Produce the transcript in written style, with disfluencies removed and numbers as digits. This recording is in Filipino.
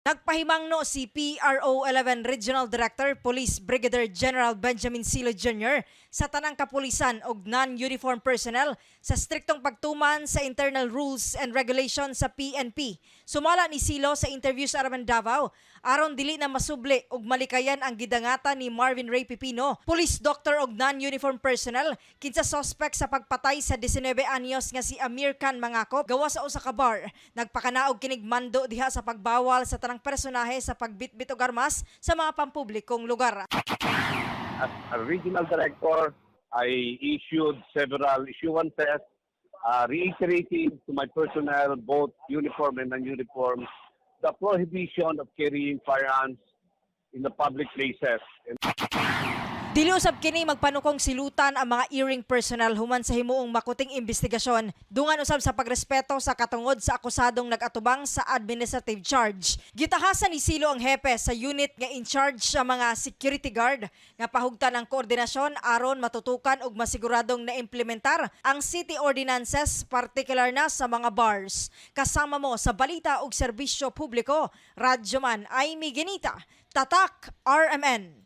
Nagpahimangno si PRO 11 Regional Director Police Brigadier General Benjamin Silo Jr. sa tanang kapulisan og non-uniform personnel sa striktong pagtuman sa internal rules and regulations sa PNP. Sumala ni Silo sa interview sa Araman Davao aron dili na masubli og malikayan ang gidangatan ni Marvin Ray Pipino, police doctor og non-uniform personnel kinsa suspect sa pagpatay sa 19 anyos nga si Amir Khan Mangakop gawa sa usa ka bar. Nagpakanaog kinig mando diha sa pagbawal sa tanang personahe sa pagbitbit og armas sa mga pampublikong lugar. As a regional director, I issued several issuances reiterating to my personnel, both uniform and non-uniform, the prohibition of carrying firearms in the public places. Dili usab kini magpanukong silutan ang mga earring personnel human sa himuong makuting investigasyon. Dungan usab sa pagrespeto sa katungod sa akusadong nag-atubang sa administrative charge. Gitahasan ni Silo ang hepe sa unit nga in charge sa mga security guard nga pahugtan ang koordinasyon aron matutukan ug masiguradong naimplementar ang city ordinances, particular na sa mga bars. Kasama mo sa balita ug serbisyo publiko, Radyo Man Aimee Ginita, Tatak RMN.